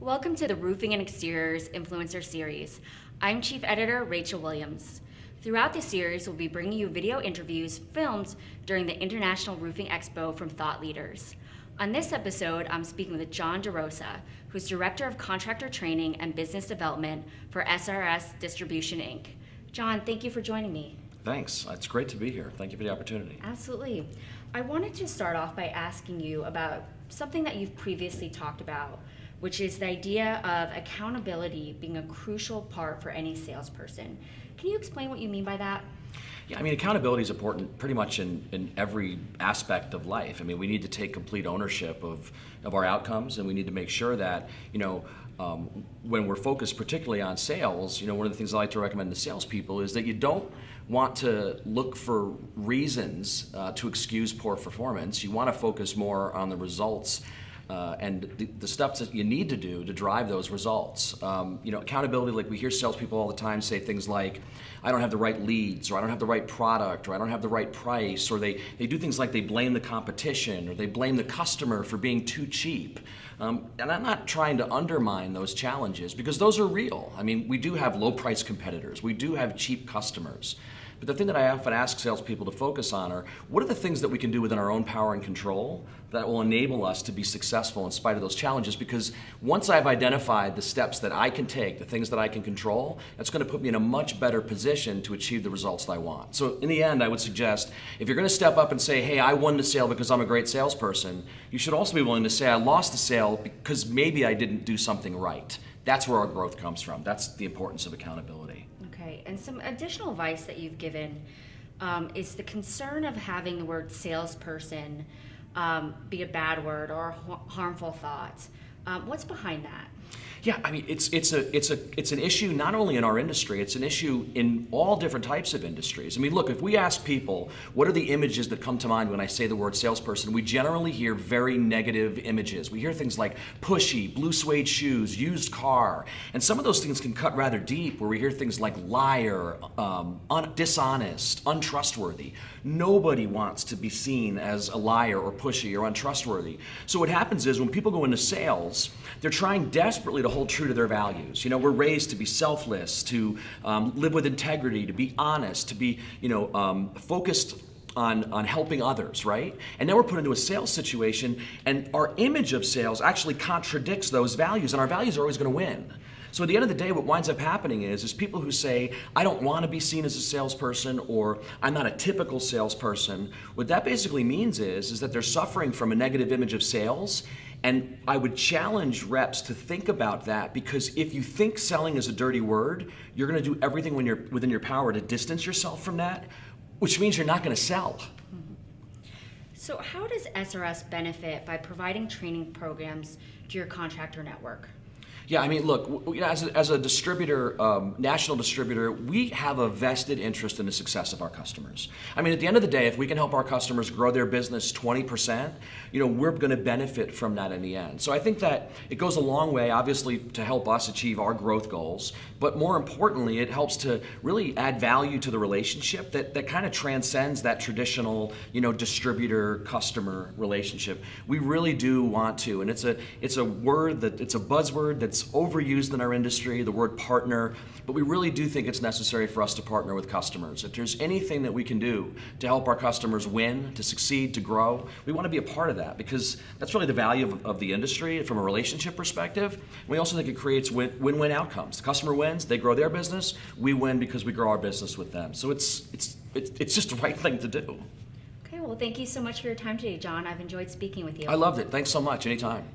Welcome to the Roofing and Exteriors Influencer Series. I'm Chief Editor Rachel Williams. Throughout this series, we'll be bringing you video interviews filmed during the International Roofing Expo from thought leaders. On this episode, I'm speaking with John DeRosa, who's Director of Contractor Training and Business Development for SRS Distribution, Inc. John, thank you for joining me. Thanks. It's great to be here. Thank you for the opportunity. Absolutely. I wanted to start off by asking you about something that you've previously talked about, which is the idea of accountability being a crucial part for any salesperson. Can you explain what you mean by that? Yeah, I mean, accountability is important pretty much in every aspect of life. I mean, we need to take complete ownership of our outcomes, and we need to make sure that, when we're focused particularly on sales, one of the things I like to recommend to salespeople is that you don't want to look for reasons to excuse poor performance. You want to focus more on the results and the stuff that you need to do to drive those results. Accountability, like we hear salespeople all the time say things like, I don't have the right leads, or I don't have the right product, or I don't have the right price, or they do things like they blame the competition, or they blame the customer for being too cheap. And I'm not trying to undermine those challenges, because those are real. I mean, we do have low price competitors, we do have cheap customers. But the thing that I often ask salespeople to focus on are, what are the things that we can do within our own power and control that will enable us to be successful in spite of those challenges? Because once I've identified the steps that I can take, the things that I can control, that's going to put me in a much better position to achieve the results that I want. So in the end, I would suggest, if you're going to step up and say, hey, I won the sale because I'm a great salesperson, you should also be willing to say, I lost the sale because maybe I didn't do something right. That's where our growth comes from. That's the importance of accountability. Okay, and some additional advice that you've given is the concern of having the word salesperson be a bad word or a harmful thought. What's behind that? Yeah, I mean, it's an issue not only in our industry, it's an issue in all different types of industries. I mean, look, if we ask people, what are the images that come to mind when I say the word salesperson, we generally hear very negative images. We hear things like pushy, blue suede shoes, used car, and some of those things can cut rather deep, where we hear things like liar, dishonest, untrustworthy. Nobody wants to be seen as a liar or pushy or untrustworthy. So what happens is when people go into sales, they're trying desperately to hold true to their values. We're raised to be selfless, to live with integrity, to be honest, to be focused on helping others, right? And now we're put into a sales situation, and our image of sales actually contradicts those values, and our values are always going to win. So at the end of the day, what winds up happening is people who say, I don't want to be seen as a salesperson, or I'm not a typical salesperson, what that basically means is that they're suffering from a negative image of sales. And I would challenge reps to think about that, because if you think selling is a dirty word, you're going to do everything within your power to distance yourself from that, which means you're not going to sell. So how does SRS benefit by providing training programs to your contractor network? Yeah, I mean, look, as a distributor, national distributor, we have a vested interest in the success of our customers. I mean, at the end of the day, if we can help our customers grow their business 20%, we're going to benefit from that in the end. So I think that it goes a long way, obviously, to help us achieve our growth goals, but more importantly, it helps to really add value to the relationship that kind of transcends that traditional, distributor-customer relationship. We really do want to, and it's a buzzword that's overused in our industry, the word partner, but we really do think it's necessary for us to partner with customers. If there's anything that we can do to help our customers win, to succeed, to grow, we want to be a part of that, because that's really the value of the industry from a relationship perspective. We also think it creates win-win outcomes. The customer wins, they grow their business, we win because we grow our business with them. So it's just the right thing to do. Okay, well, thank you so much for your time today, John. I've enjoyed speaking with you. I loved it. Thanks so much. Anytime.